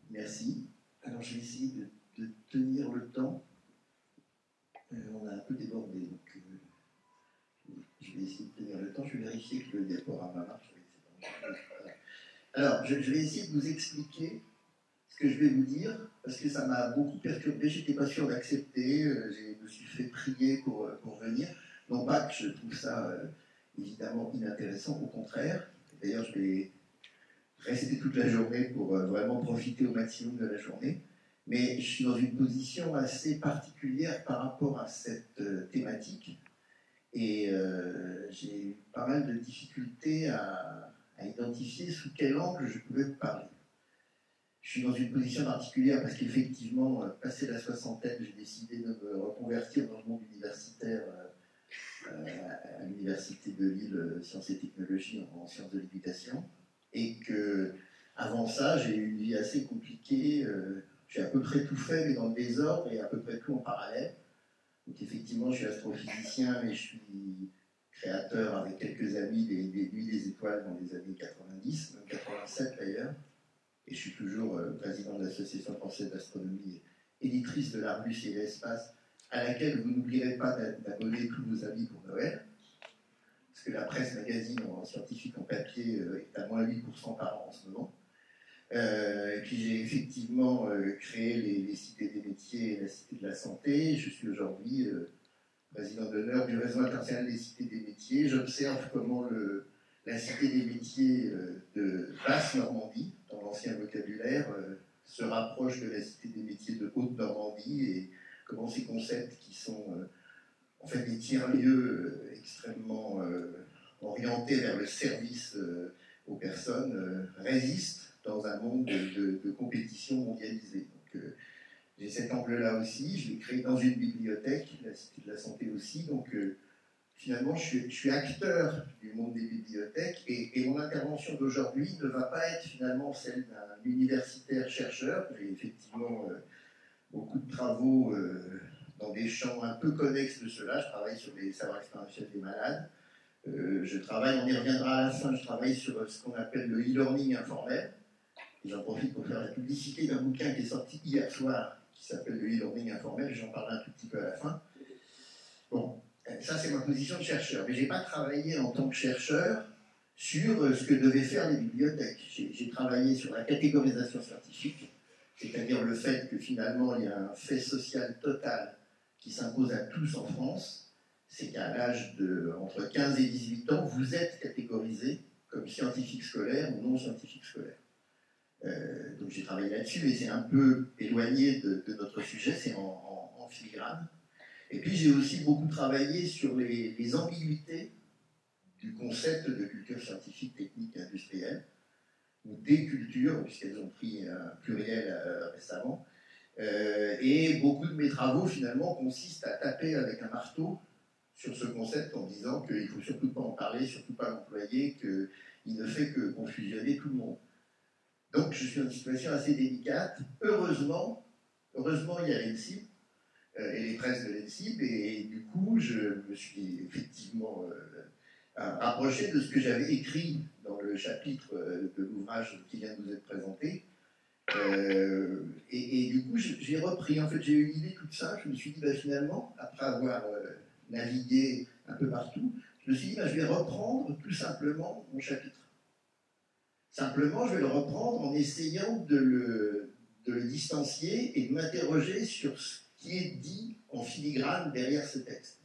Merci. Alors, je vais essayer de tenir le temps. On a un peu débordé, donc je vais essayer de tenir le temps. Je vais vérifier que le diaporama marche. Alors, je vais essayer de vous expliquer ce que je vais vous dire, parce que ça m'a beaucoup perturbé. Je n'étais pas sûr d'accepter. Je me suis fait prier pour venir. Non pas que je trouve ça évidemment inintéressant, au contraire. D'ailleurs, je vais rester toute la journée pour vraiment profiter au maximum de la journée. Mais je suis dans une position assez particulière par rapport à cette thématique. Et j'ai eu pas mal de difficultés à identifier sous quel angle je pouvais parler. Je suis dans une position particulière parce qu'effectivement, passé la soixantaine, j'ai décidé de me reconvertir dans le monde universitaire à l'université de Lille, Sciences et Technologies en sciences de l'éducation. Et que, avant ça, j'ai eu une vie assez compliquée. J'ai à peu près tout fait, mais dans le désordre, et à peu près tout en parallèle. Donc effectivement, je suis astrophysicien, mais je suis créateur avec quelques amis des Nuits des Étoiles dans les années 90, même 87 d'ailleurs. Et je suis toujours président de l'Association française d'astronomie, éditrice de l'Argus et l'espace, à laquelle vous n'oublierez pas d'abonner tous vos amis pour Noël. Parce que la presse magazine en scientifique en papier est à moins 8% par an en ce moment. Et puis j'ai effectivement créé les cités des métiers et la cité de la santé. Je suis aujourd'hui président d'honneur du réseau international des cités des métiers. J'observe comment la cité des métiers de Basse-Normandie, dans l'ancien vocabulaire, se rapproche de la cité des métiers de Haute-Normandie, et comment ces concepts qui sont en fait des tiers-lieux extrêmement orientés vers le service aux personnes résistent dans un monde de compétition mondialisée. Donc, j'ai cet angle-là aussi. Je l'ai créé dans une bibliothèque, la Cité de la Santé aussi. Donc, finalement, je suis acteur du monde des bibliothèques, et mon intervention d'aujourd'hui ne va pas être finalement celle d'un universitaire-chercheur. J'ai effectivement beaucoup de travaux dans des champs un peu connexes de cela. Je travaille sur les savoirs expérientiels des malades. Je travaille, on y reviendra à la fin, je travaille sur ce qu'on appelle le e-learning informel. Et j'en profite pour faire la publicité d'un bouquin qui est sorti hier soir, qui s'appelle le e-learning informel. J'en parlerai un tout petit peu à la fin. Bon, ça c'est ma position de chercheur. Mais je n'ai pas travaillé en tant que chercheur sur ce que devaient faire les bibliothèques. J'ai travaillé sur la catégorisation scientifique, c'est-à-dire le fait que finalement il y a un fait social total qui s'impose à tous en France. C'est qu'à l'âge de entre 15 et 18 ans, vous êtes catégorisé comme scientifique scolaire ou non scientifique scolaire. Donc j'ai travaillé là-dessus, et c'est un peu éloigné de notre sujet, c'est en filigrane. Et puis j'ai aussi beaucoup travaillé sur les ambiguïtés du concept de culture scientifique, technique, industrielle, ou des cultures, puisqu'elles ont pris un pluriel récemment. Et beaucoup de mes travaux finalement consistent à taper avec un marteau sur ce concept en disant qu'il ne faut surtout pas en parler, surtout pas l'employer, qu'il ne fait que confusionner tout le monde. Donc je suis dans une situation assez délicate. Heureusement, il y a l'ENSIB et les presses de l'ENSIB, et du coup je me suis effectivement rapproché de ce que j'avais écrit dans le chapitre de l'ouvrage qui vient de vous être présenté. Et du coup j'ai repris, en fait j'ai eu une idée toute simple. Je me suis dit finalement, après avoir navigué un peu partout, je me suis dit je vais reprendre tout simplement mon chapitre. Simplement, je vais le reprendre en essayant de le distancier et de m'interroger sur ce qui est dit en filigrane derrière ce texte.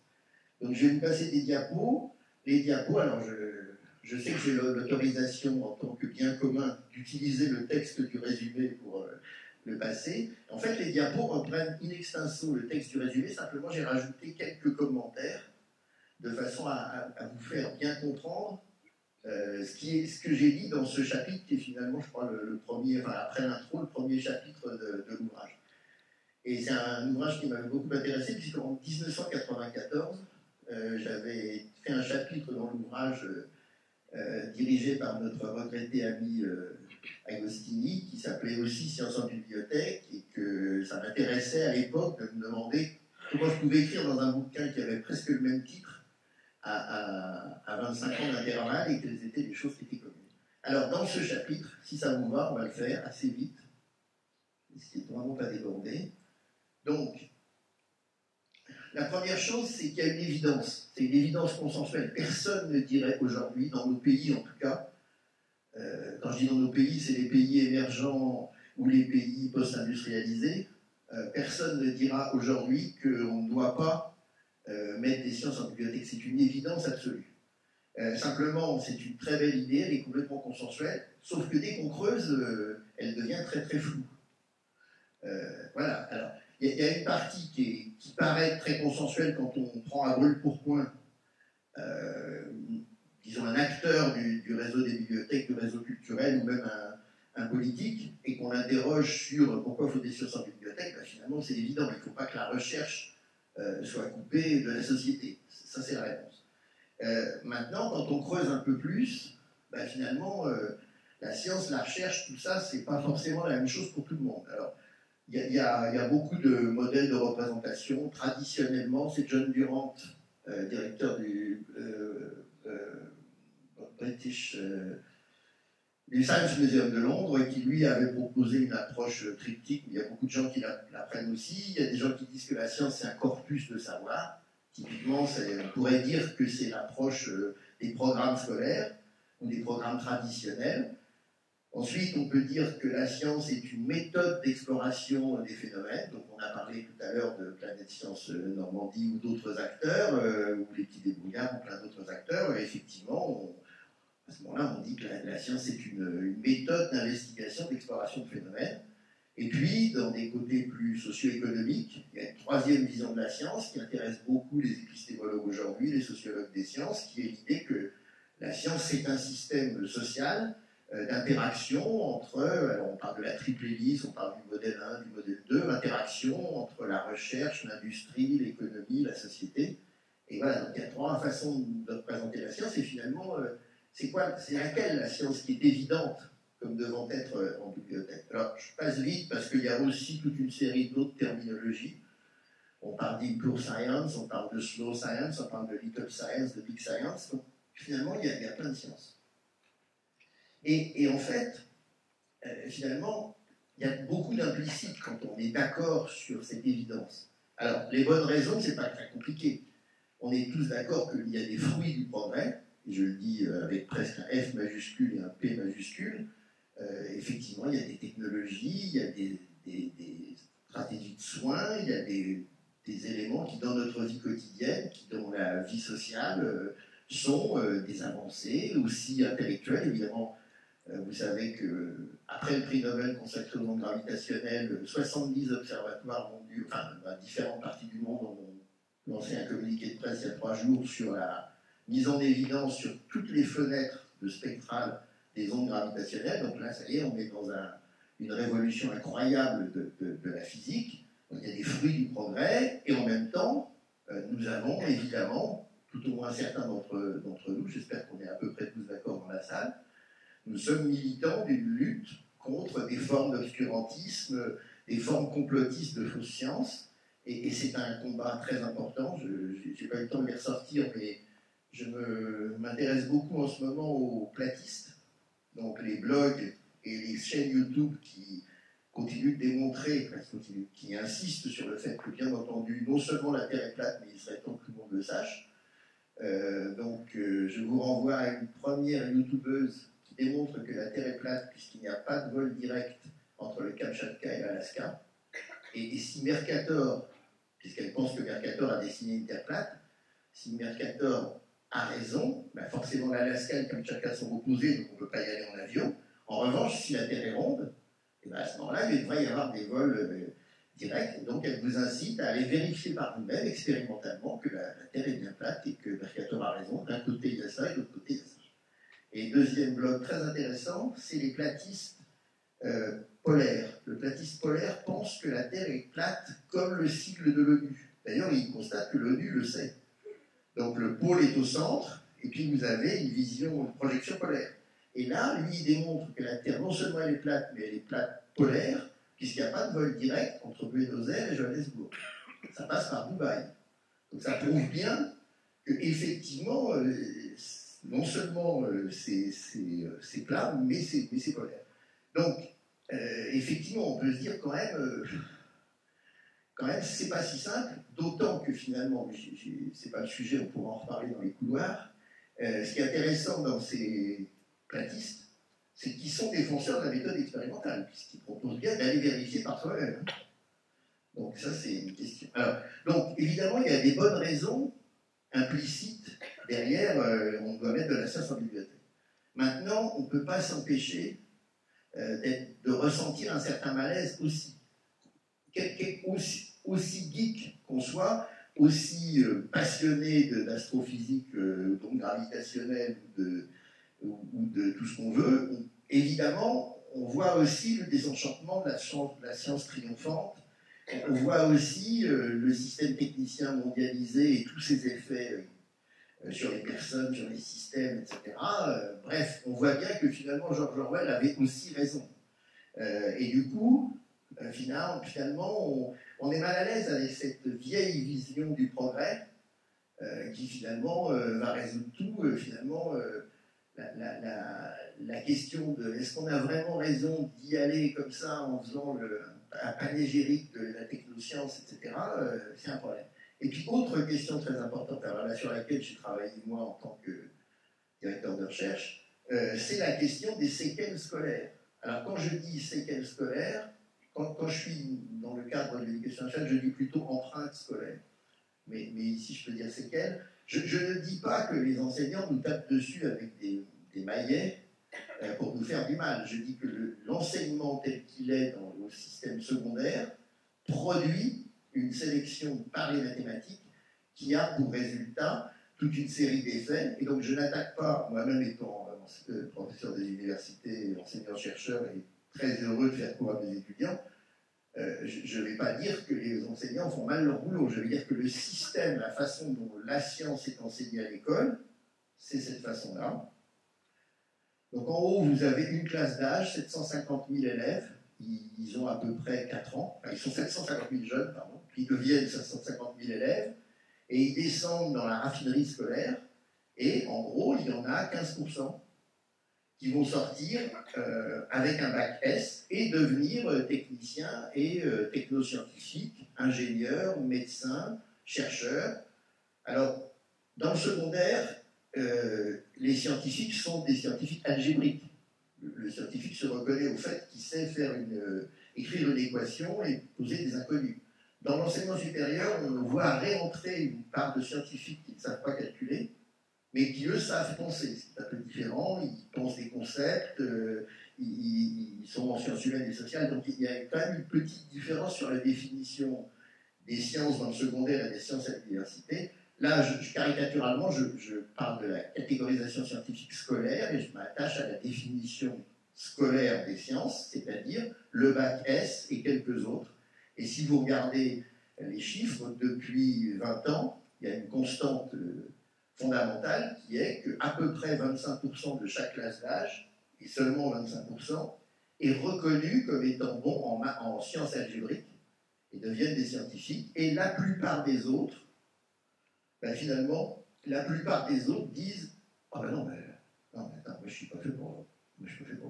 Donc je vais vous passer des diapos. Les diapos, alors je sais que j'ai l'autorisation en tant que bien commun d'utiliser le texte du résumé pour le passer. En fait, les diapos reprennent in extenso le texte du résumé, simplement j'ai rajouté quelques commentaires de façon à vous faire bien comprendre ce que j'ai dit dans ce chapitre, qui est finalement, je crois, le premier, enfin après l'intro, le premier chapitre de l'ouvrage. Et c'est un ouvrage qui m'avait beaucoup intéressé, puisqu'en 1994, j'avais fait un chapitre dans l'ouvrage dirigé par notre regretté ami Agostini, qui s'appelait aussi Sciences en bibliothèque, et que ça m'intéressait à l'époque de me demander comment je pouvais écrire dans un bouquin qui avait presque le même titre à 25 ans d'intervalle, et quelles étaient les choses qui étaient communes. Alors, dans ce chapitre, si ça vous va, on va le faire assez vite. ce qui n'est vraiment pas débordé. Donc, la première chose, c'est qu'il y a une évidence. C'est une évidence consensuelle. Personne ne dirait aujourd'hui, dans nos pays en tout cas, quand je dis dans nos pays, c'est les pays émergents ou les pays post-industrialisés, personne ne dira aujourd'hui qu'on ne doit pas mettre des sciences en bibliothèque. C'est une évidence absolue. Simplement, c'est une très belle idée, elle est complètement consensuelle, sauf que dès qu'on creuse, elle devient très très floue. Voilà. Alors, il y a une partie qui paraît très consensuelle quand on prend à brûle-pourpoint, disons, un acteur du réseau des bibliothèques, du réseau culturel, ou même un politique, et qu'on l'interroge sur pourquoi il faut des sciences en bibliothèque, ben, finalement, c'est évident, il ne faut pas que la recherche soit coupée de la société. Ça, c'est la réponse. Maintenant, quand on creuse un peu plus, ben, finalement, la science, la recherche, tout ça, c'est pas forcément la même chose pour tout le monde. Alors, il y a beaucoup de modèles de représentation. Traditionnellement, c'est John Durant, directeur du British du Science Museum de Londres, qui lui avait proposé une approche triptyque. Il y a beaucoup de gens qui l'apprennent aussi. Il y a des gens qui disent que la science, c'est un corpus de savoir. Typiquement, on pourrait dire que c'est l'approche des programmes scolaires ou des programmes traditionnels. Ensuite, on peut dire que la science est une méthode d'exploration des phénomènes. Donc, on a parlé tout à l'heure de Planète Science Normandie ou d'autres acteurs, ou les petits débrouillards ou plein d'autres acteurs. Et effectivement, à ce moment-là, on dit que la science est une méthode d'investigation, d'exploration de phénomènes. Et puis, dans des côtés plus socio-économiques, il y a une troisième vision de la science qui intéresse beaucoup les épistémologues aujourd'hui, les sociologues des sciences, qui est l'idée que la science, c'est un système social d'interaction entre, alors on parle de la triple hélice, on parle du modèle 1, du modèle 2, interaction entre la recherche, l'industrie, l'économie, la société. Et voilà, donc il y a trois façons de représenter la science, et finalement, c'est laquelle la science qui est évidente comme devant être en bibliothèque. Alors, je passe vite parce qu'il y a aussi toute une série d'autres terminologies. On parle d'impure science, on parle de slow science, on parle de little science, de big science. Donc, finalement, il y a plein de sciences. Et en fait, finalement, il y a beaucoup d'implicites quand on est d'accord sur cette évidence. Alors, les bonnes raisons, c'est pas très compliqué. On est tous d'accord qu'il y a des fruits du progrès, et je le dis avec presque un F majuscule et un P majuscule. Effectivement, il y a des technologies, il y a des stratégies de soins, il y a des éléments qui, dans notre vie quotidienne, qui, dans la vie sociale, sont des avancées, aussi intellectuelles, évidemment. Vous savez qu'après le prix Nobel consacré aux ondes gravitationnelles, 70 observatoires mondiaux, enfin, dans différentes parties du monde, ont lancé un communiqué de presse il y a 3 jours sur la mise en évidence sur toutes les fenêtres de spectrales des ondes gravitationnelles. Donc là, ça y est, on est dans une révolution incroyable de la physique. Donc il y a des fruits du progrès, et en même temps, nous avons évidemment, tout au moins certains d'entre nous, j'espère qu'on est à peu près tous d'accord dans la salle, nous sommes militants d'une lutte contre des formes d'obscurantisme, des formes complotistes de fausses sciences, et c'est un combat très important. Je n'ai pas eu le temps de les ressortir, mais je m'intéresse beaucoup en ce moment aux platistes, donc les blogs et les chaînes YouTube qui continuent de démontrer, qui insistent sur le fait que, bien entendu, non seulement la Terre est plate, mais il serait temps que tout le monde le sache. Je vous renvoie à une première YouTubeuse qui démontre que la Terre est plate puisqu'il n'y a pas de vol direct entre le Kamchatka et l'Alaska. Et si Mercator, puisqu'elle pense que Mercator a dessiné une Terre plate, si Mercator a raison, ben forcément l'Alaska et le Kamchatka sont opposés, donc on ne peut pas y aller en avion. En revanche, si la Terre est ronde, et ben à ce moment-là, il devrait y avoir des vols directs. Et donc elle vous incite à aller vérifier par vous-même, expérimentalement, que la Terre est bien plate et que Mercator a raison. D'un côté, il y a ça, et de l'autre côté, il y a ça. Et deuxième bloc très intéressant, c'est les platistes polaires. Le platiste polaire pense que la Terre est plate comme le sigle de l'ONU. D'ailleurs, il constate que l'ONU le sait. Donc le pôle est au centre, et puis vous avez une projection polaire. Et là, lui, il démontre que la Terre, non seulement elle est plate, mais elle est plate polaire, puisqu'il n'y a pas de vol direct entre Buenos Aires et Johannesburg. Ça passe par Dubaï. Donc ça prouve bien qu'effectivement, non seulement c'est plat, mais c'est polaire. Donc, effectivement, on peut se dire quand même, c'est pas si simple, d'autant que finalement, c'est pas le sujet, on pourra en reparler dans les couloirs. Ce qui est intéressant dans ces platistes, c'est qu'ils sont défenseurs de la méthode expérimentale, puisqu'ils proposent bien d'aller vérifier par soi-même. Donc ça, c'est une question. Alors, donc, évidemment, il y a des bonnes raisons implicites derrière, on doit mettre de la science en bibliothèque. Maintenant, on ne peut pas s'empêcher de ressentir un certain malaise aussi. Aussi geek qu'on soit, aussi passionné d'astrophysique donc gravitationnelle ou de tout ce qu'on veut, évidemment, on voit aussi le désenchantement de la science triomphante. On voit aussi le système technicien mondialisé et tous ses effets sur les personnes, sur les systèmes, etc. Bref, on voit bien que finalement George Orwell avait aussi raison. Et du coup, finalement, on est mal à l'aise avec cette vieille vision du progrès qui finalement va résoudre tout. Finalement, la question de est-ce qu'on a vraiment raison d'y aller comme ça en faisant un panégyrique de la technoscience, etc., c'est un problème. Et puis, autre question très importante, alors là, sur laquelle j'ai travaillé moi en tant que directeur de recherche, c'est la question des séquelles scolaires. Alors, quand je dis séquelles scolaires, quand je suis dans le cadre de l'éducation nationale, je dis plutôt empreinte scolaire. Mais ici, je peux dire séquelles. Je ne dis pas que les enseignants nous tapent dessus avec des maillets pour nous faire du mal. Je dis que l'enseignement tel qu'il est au système secondaire produit une sélection par les mathématiques qui a pour résultat toute une série d'effets. Et donc, je n'attaque pas, moi-même étant professeur des universités, enseignant-chercheur et très heureux de faire cours à mes étudiants, je ne vais pas dire que les enseignants font mal leur boulot. Je vais dire que le système, la façon dont la science est enseignée à l'école, c'est cette façon-là. Donc en haut, vous avez une classe d'âge, 750 000 élèves, ils ont à peu près 4 ans, enfin, ils sont 750 000 jeunes, pardon, puis ils deviennent 750 000 élèves, et ils descendent dans la raffinerie scolaire, et en gros, il y en a 15% qui vont sortir avec un bac S et devenir techniciens et technoscientifiques, ingénieurs, médecins, chercheurs. Alors, dans le secondaire, les scientifiques sont des scientifiques algébriques. Le scientifique se reconnaît au fait qu'il sait écrire une équation et poser des inconnus. Dans l'enseignement supérieur, on voit réentrer une part de scientifiques qui ne savent pas calculer, mais qui, eux, savent penser. C'est un peu différent, ils pensent des concepts, ils sont en sciences humaines et sociales, donc il y a quand même une petite différence sur la définition des sciences dans le secondaire et des sciences à l'université. Là, caricaturalement, je parle de la catégorisation scientifique scolaire et je m'attache à la définition scolaire des sciences, c'est-à-dire le bac S et quelques autres. Et si vous regardez les chiffres, depuis 20 ans, il y a une constante fondamentale qui est qu'à peu près 25% de chaque classe d'âge, et seulement 25%, est reconnu comme étant bon en sciences algébriques et deviennent des scientifiques. Et la plupart des autres, ben finalement, la plupart des autres disent « Ah ben non, mais attends, moi je suis pas fait pour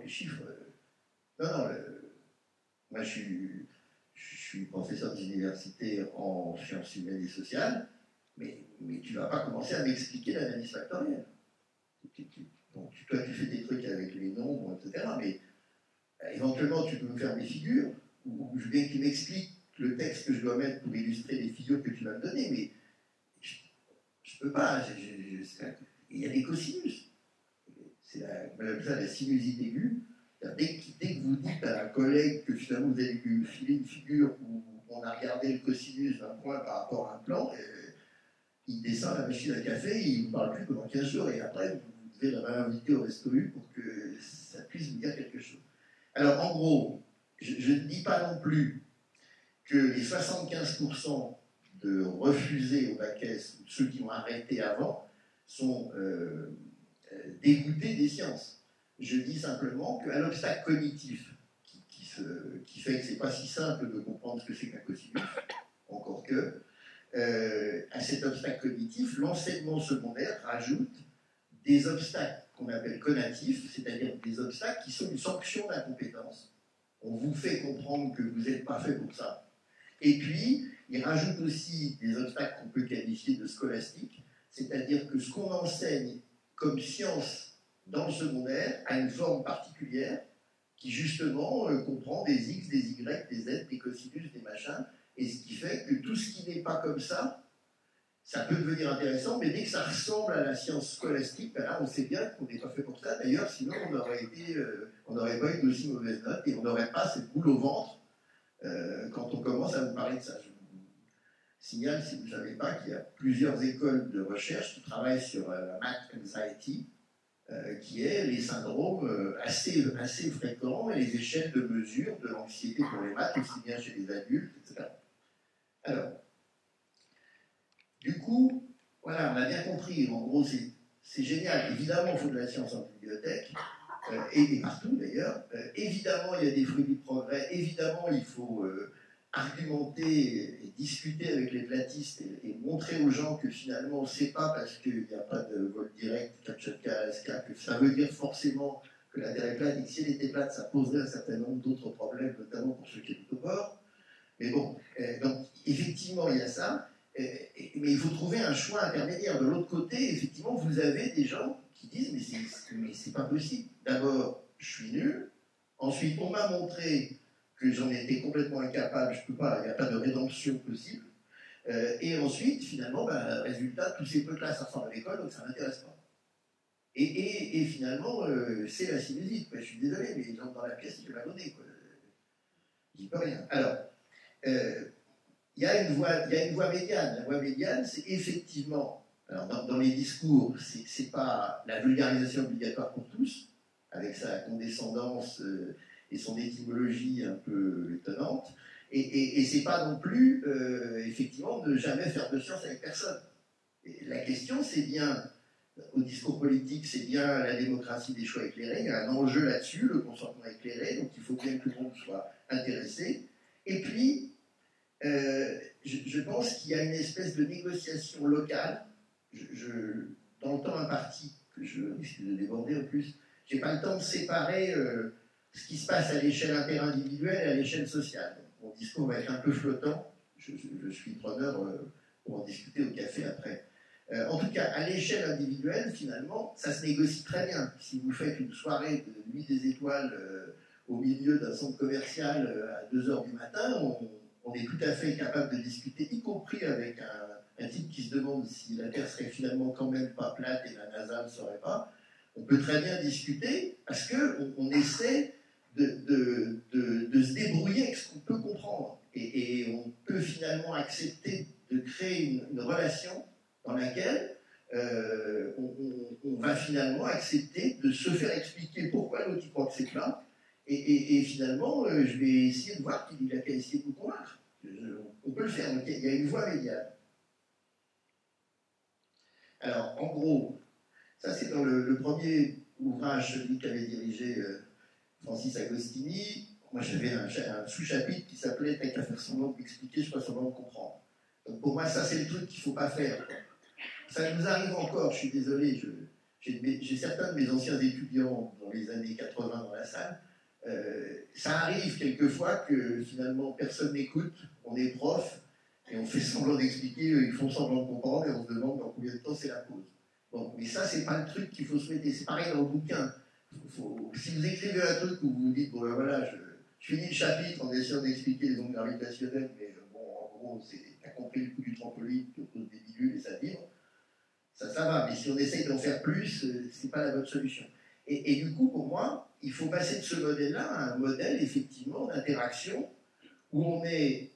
les chiffres. Non, moi je suis professeur d'université en sciences humaines et sociales, mais tu ne vas pas commencer à m'expliquer l'analyse factorielle. Toi, tu fais des trucs avec les nombres, etc. Mais éventuellement, tu peux me faire des figures, ou je veux que tu m'expliques le texte que je dois mettre pour illustrer les figures que tu vas me donner, mais je ne peux pas. Il y a des cosinus. C'est la sinusite aiguë. Dès que vous dites à un collègue que finalement vous allez lui filer une figure où on a regardé le cosinus d'un point par rapport à un plan, il descend la machine à café, il ne vous parle plus pendant 15 jours, et après, vous devez la réinviter au resto pour que ça puisse vous dire quelque chose. Alors, en gros, je ne dis pas non plus que les 75% de refusés au bac S, ou ceux qui ont arrêté avant, sont dégoûtés des sciences. Je dis simplement qu'à l'obstacle cognitif, qui fait que ce n'est pas si simple de comprendre ce que c'est qu'un cosinus, encore que, à cet obstacle cognitif, l'enseignement secondaire rajoute des obstacles qu'on appelle connatifs, c'est-à-dire des obstacles qui sont une sanction d'incompétence. On vous fait comprendre que vous n'êtes pas fait pour ça. Et puis, il rajoute aussi des obstacles qu'on peut qualifier de scolastiques, c'est-à-dire que ce qu'on enseigne comme science dans le secondaire a une forme particulière qui justement comprend des X, des Y, des Z, des cosinus, des machins, et ce qui fait que tout ce qui n'est pas comme ça peut devenir intéressant, mais dès que ça ressemble à la science scolastique, ben là on sait bien qu'on n'est pas fait pour ça. D'ailleurs, sinon on n'aurait pas eu d'aussi mauvaise note et on n'aurait pas cette boule au ventre quand on commence à vous parler de ça. Je vous signale, si vous ne savez pas, qu'il y a plusieurs écoles de recherche qui travaillent sur la math anxiety, qui est les syndromes assez fréquents et les échelles de mesure de l'anxiété pour les maths, aussi bien chez les adultes, etc. Alors, du coup, voilà, on a bien compris. En gros, c'est génial. Évidemment, il faut de la science en bibliothèque, et partout d'ailleurs. Évidemment, il y a des fruits du progrès. Évidemment, il faut argumenter et discuter avec les platistes et montrer aux gens que finalement, c'est pas parce qu'il n'y a pas de vol direct, Kamchatka, Alaska, que ça veut dire forcément que la Terre est plate, et que si elle était plate, ça poserait un certain nombre d'autres problèmes, notamment pour ceux qui habitent au bord. Mais bon, donc effectivement, il y a ça. Mais il faut trouver un choix intermédiaire. De l'autre côté, effectivement, vous avez des gens qui disent mais c'est pas possible. D'abord, je suis nul. Ensuite, on m'a montré que j'en étais complètement incapable. Je peux pas. Il n'y a pas de rédemption possible. Et ensuite, finalement, résultat, tous ces trucs-là, ça ressemble à l'école, donc ça m'intéresse pas. Et finalement, c'est la sinusite. Je suis désolé, mais dans la pièce, il m'a donné. Je dis pas rien. Alors. Il y a une voie médiane. La voie médiane, c'est effectivement, alors dans les discours, c'est pas la vulgarisation obligatoire pour tous, avec sa condescendance et son étymologie un peu étonnante, et c'est pas non plus, effectivement, ne jamais faire de science avec personne. Et la question, c'est bien, au discours politique, c'est bien la démocratie des choix éclairés, il y a un enjeu là-dessus, le consentement éclairé, donc il faut bien que tout le monde soit intéressé, et puis, je pense qu'il y a une espèce de négociation locale. Dans le temps imparti, que je risque de déborder en plus, je n'ai pas le temps de séparer ce qui se passe à l'échelle interindividuelle et à l'échelle sociale. Donc, mon discours va être un peu flottant. Je suis preneur pour en discuter au café après. En tout cas, à l'échelle individuelle, finalement, ça se négocie très bien. Si vous faites une soirée de Nuit des Étoiles au milieu d'un centre commercial à 2h du matin, on est tout à fait capable de discuter, y compris avec un type qui se demande si la Terre serait finalement quand même pas plate et la NASA ne serait pas. On peut très bien discuter parce qu'on essaie de se débrouiller avec ce qu'on peut comprendre. Et on peut finalement accepter de créer une relation dans laquelle on va finalement accepter de se faire expliquer pourquoi l'autre croit que c'est plat. Et finalement, je vais essayer de voir qu'il a qu'à essayer de nous convaincre. On peut le faire, donc il y a une voie médiane. Alors, en gros, ça c'est dans le premier ouvrage, celui qu'avait dirigé Francis Agostini. Moi j'avais un sous-chapitre qui s'appelait « T'as qu'à faire semblant d'expliquer, je pas semblant de comprendre ». Donc pour moi, ça c'est le truc qu'il ne faut pas faire. Ça nous arrive encore, je suis désolé, j'ai certains de mes anciens étudiants dans les années 80 dans la salle. Ça arrive quelquefois que finalement personne n'écoute, on est prof et on fait semblant d'expliquer, ils font semblant de comprendre et on se demande dans combien de temps c'est la pause. Bon, mais ça c'est pas le truc qu'il faut se mettre, c'est pareil dans le bouquin. Si vous écrivez un truc où vous vous dites, bon ben voilà, je finis le chapitre en essayant d'expliquer les ondes gravitationnelles, mais bon, en gros, t'as compris le coup du trampoline qui oppose des bidules et ça vibre, ça va, mais si on essaye d'en faire plus, c'est pas la bonne solution. Et du coup, pour moi, il faut passer de ce modèle-là à un modèle, effectivement, d'interaction, où on est...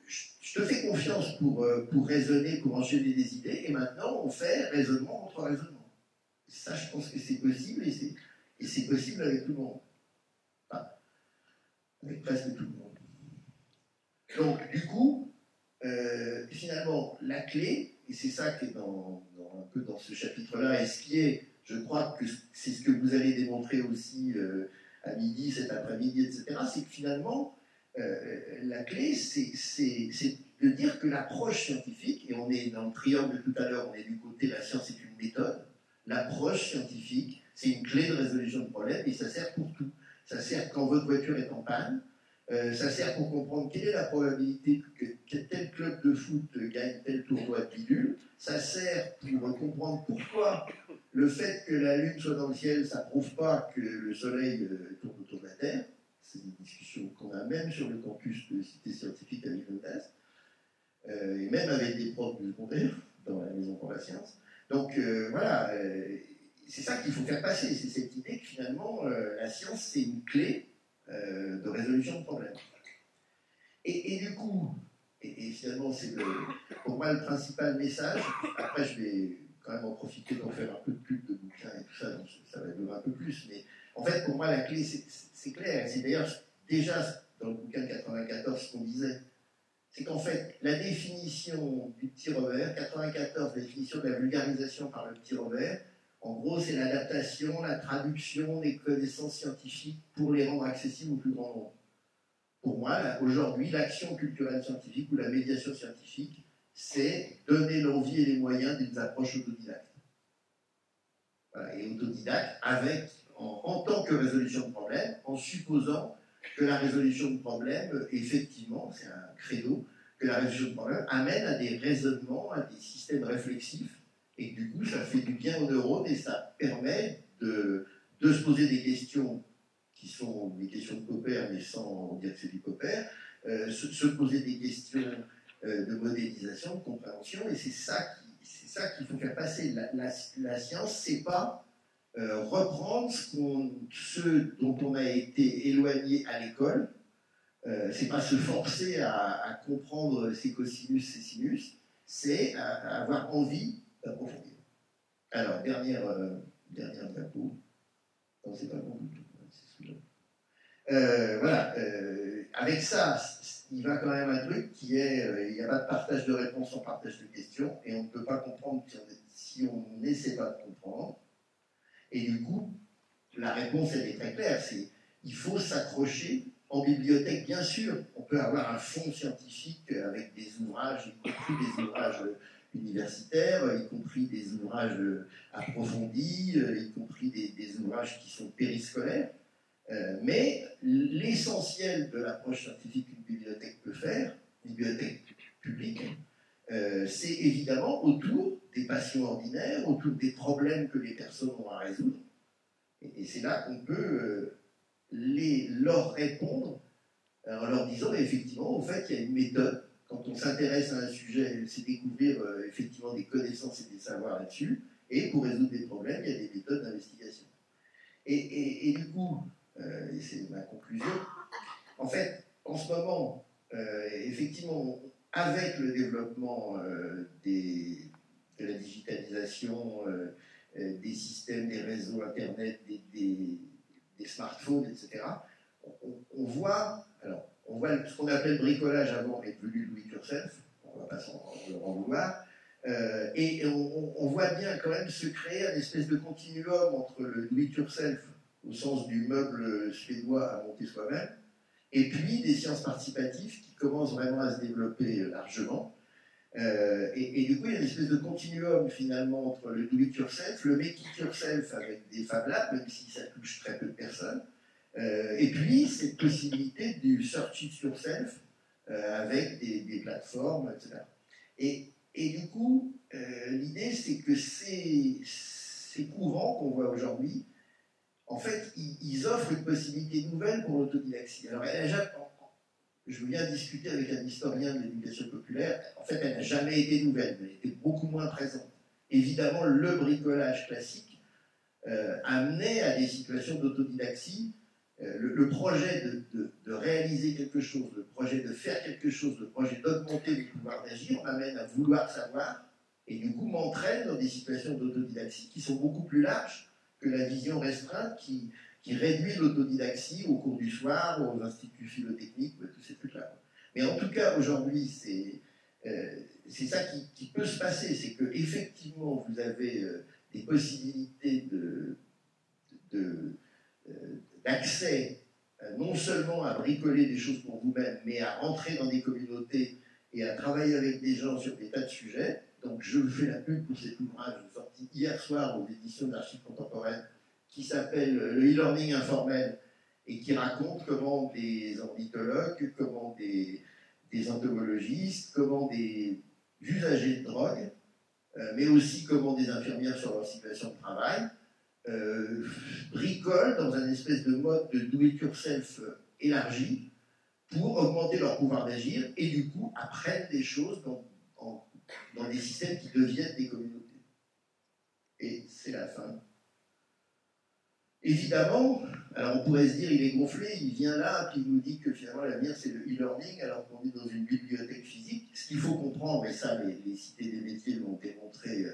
je te fais confiance pour raisonner, pour enchaîner des idées, et maintenant, on fait raisonnement contre raisonnement. Ça, je pense que c'est possible, et c'est possible avec tout le monde. Enfin, avec presque tout le monde. Donc, du coup, finalement, la clé, et c'est ça qui est un peu dans ce chapitre-là, et ce qui est... Je crois que c'est ce que vous allez démontrer aussi à midi, cet après-midi, etc. C'est que finalement, la clé, c'est de dire que l'approche scientifique, et on est dans le triangle de tout à l'heure, on est du côté la science est une méthode, l'approche scientifique, c'est une clé de résolution de problème et ça sert pour tout. ça sert quand votre voiture est en panne, ça sert pour comprendre quelle est la probabilité que tel club de foot gagne tel tournoi de bidule, ça sert pour comprendre pourquoi le fait que la Lune soit dans le ciel, ça ne prouve pas que le Soleil tourne autour de la Terre. C'est une discussion qu'on a même sur le campus de Cité Scientifique à Villeneuve, et même avec des profs du secondaire dans la Maison pour la Science. Donc voilà, c'est ça qu'il faut faire passer, c'est cette idée que finalement la science c'est une clé de résolution de problèmes. Et du coup, et finalement c'est pour moi le principal message, après je vais quand même en profiter pour faire un peu de pub de bouquins et tout ça, donc ça va durer un peu plus, mais en fait pour moi la clé c'est clair, et c'est d'ailleurs déjà dans le bouquin de 94 ce qu'on disait, c'est qu'en fait, la définition du petit revers, 94, définition de la vulgarisation par le petit revers, en gros, c'est l'adaptation, la traduction des connaissances scientifiques pour les rendre accessibles au plus grand nombre. Pour moi, aujourd'hui, l'action culturelle scientifique ou la médiation scientifique, c'est donner l'envie et les moyens des approches autodidactes. Voilà, et autodidactes en tant que résolution de problème, en supposant que la résolution de problème, effectivement, c'est un credo, que la résolution de problème amène à des raisonnements, à des systèmes réflexifs, et que du coup, ça fait du bien aux neurones et ça permet de se poser des questions qui sont des questions de Popper, mais sans dire que c'est du Popper, se poser des questions de modélisation, de compréhension, et c'est ça qu'il faut faire passer. La science, c'est pas reprendre ce dont on a été éloigné à l'école, c'est pas se forcer à comprendre ses cosinus, ses sinus, c'est avoir envie d'approfondir. Alors, dernière diapo. Non, c'est pas bon du tout, c'est celui-là. Voilà, avec ça, il va quand même un truc qui est, il n'y a pas de partage de réponses sans partage de questions, et on ne peut pas comprendre si on n'essaie pas de comprendre. Et du coup, la réponse, elle est très claire, c'est il faut s'accrocher. En bibliothèque, bien sûr, on peut avoir un fonds scientifique avec des ouvrages, y compris des ouvrages universitaires, y compris des ouvrages approfondis, y compris des ouvrages qui sont périscolaires. Mais l'essentiel de l'approche scientifique qu'une bibliothèque peut faire, une bibliothèque publique, c'est évidemment autour des patients ordinaires, autour des problèmes que les personnes ont à résoudre. Et c'est là qu'on peut leur répondre en leur disant effectivement, au fait, il y a une méthode. Quand on s'intéresse à un sujet, c'est découvrir effectivement des connaissances et des savoirs là-dessus. Et pour résoudre des problèmes, il y a des méthodes d'investigation. Et du coup, et c'est ma conclusion, en fait, en ce moment, effectivement, avec le développement de la digitalisation, des systèmes, des réseaux Internet, des smartphones, etc., on voit ce qu'on appelait le bricolage avant est devenu do it yourself, on ne va pas leur en vouloir, et on voit bien quand même se créer un espèce de continuum entre le do it yourself au sens du meuble suédois à monter soi-même, et puis des sciences participatives qui commencent vraiment à se développer largement. Et du coup, il y a une espèce de continuum finalement entre le do it yourself, le make it yourself avec des Fab Labs, même si ça touche très peu de personnes, et puis cette possibilité du search it yourself avec des plateformes, etc. Et du coup, l'idée c'est que ces courants qu'on voit aujourd'hui, en fait, ils offrent une possibilité nouvelle pour l'autodidactie. Alors, je viens discuter avec un historien de l'éducation populaire, en fait, elle n'a jamais été nouvelle, mais elle était beaucoup moins présente. Évidemment, le bricolage classique amenait à des situations d'autodidactie. Le projet de réaliser quelque chose, le projet de faire quelque chose, le projet d'augmenter le pouvoir d'agir, m'amène à vouloir savoir, et du coup m'entraîne dans des situations d'autodidactie qui sont beaucoup plus larges que la vision restreinte qui réduit l'autodidactie au cours du soir, aux instituts philotechniques, tous ces trucs-là. Mais en tout cas, aujourd'hui, c'est ça qui peut se passer, c'est qu'effectivement, vous avez des possibilités d'accès non seulement à bricoler des choses pour vous-même, mais à rentrer dans des communautés et à travailler avec des gens sur des tas de sujets. Donc je vous fais la pub pour cet ouvrage sorti hier soir aux éditions d'Archives contemporaines qui s'appelle le e-learning informel et qui raconte comment des ornithologues, comment des entomologistes, comment des usagers de drogue, mais aussi comment des infirmières sur leur situation de travail, bricolent dans un espèce de mode de do-it-yourself élargi pour augmenter leur pouvoir d'agir et du coup apprennent des choses dans des systèmes qui deviennent des communautés. Et c'est la fin. Évidemment, alors on pourrait se dire il est gonflé, il vient là, puis il nous dit que finalement l'avenir c'est le e-learning alors qu'on est dans une bibliothèque physique. Ce qu'il faut comprendre, et ça les cités des métiers l'ont démontré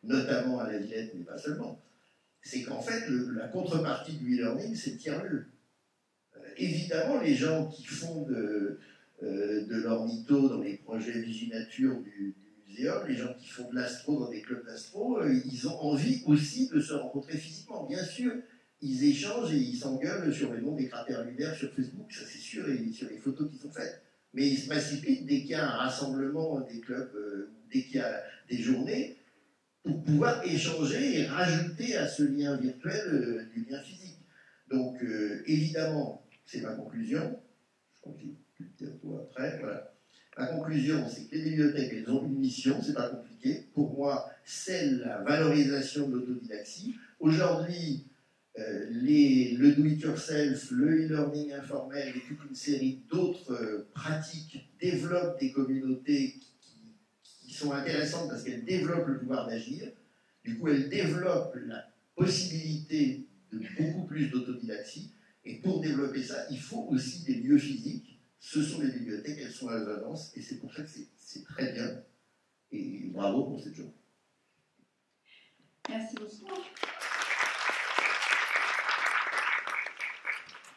notamment à la Villette, mais pas seulement, c'est qu'en fait la contrepartie du e-learning c'est le tiers-lieu. Évidemment, les gens qui font de l'ornitho dans les projets Viginature du muséum, les gens qui font de l'astro dans des clubs d'astro, ils ont envie aussi de se rencontrer physiquement. Bien sûr, ils échangent et ils s'engueulent sur le nom des cratères lunaires sur Facebook, ça c'est sûr, et sur les photos qu'ils ont faites. Mais ils se précipitent dès qu'il y a un rassemblement des clubs, dès qu'il y a des journées, pour pouvoir échanger et rajouter à ce lien virtuel du lien physique. Donc, évidemment, c'est ma conclusion. Je crois que j'ai pu le dire tout après. Voilà. Ma conclusion, c'est que les bibliothèques, elles ont une mission, c'est pas compliqué. Pour moi, c'est la valorisation de l'autodidaxie. Aujourd'hui, le do-it-yourself, le e-learning informel et toute une série d'autres pratiques développent des communautés qui sont intéressantes parce qu'elles développent le pouvoir d'agir. Du coup, elles développent la possibilité de beaucoup plus d'autodidaxie. Et pour développer ça, il faut aussi des lieux physiques. Ce sont les bibliothèques, elles sont à l'avance, et c'est pour ça que c'est très bien. Et bravo pour cette journée. Merci beaucoup.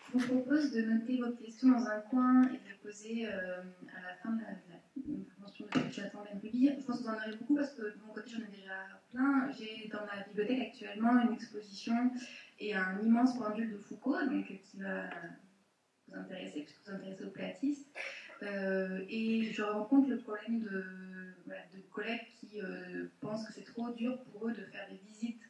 Je vous propose de noter vos questions dans un coin et de les poser à la fin de l'intervention de Jonathan Benrubi. Je pense que vous en aurez beaucoup parce que de mon côté, j'en ai déjà plein. J'ai dans ma bibliothèque actuellement une exposition et un immense pendule de Foucault, donc, qui va vous intéresser, puisque vous vous intéressez aux platistes. Et je rencontre le problème de collègues qui pensent que c'est trop dur pour eux de faire des visites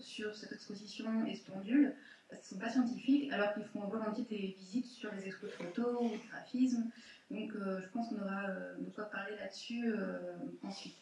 sur cette exposition et ce pendule, parce qu'ils ne sont pas scientifiques, alors qu'ils font volontiers des visites sur les expos de photos ou de graphisme. Donc je pense qu'on aura de quoi parler là-dessus ensuite.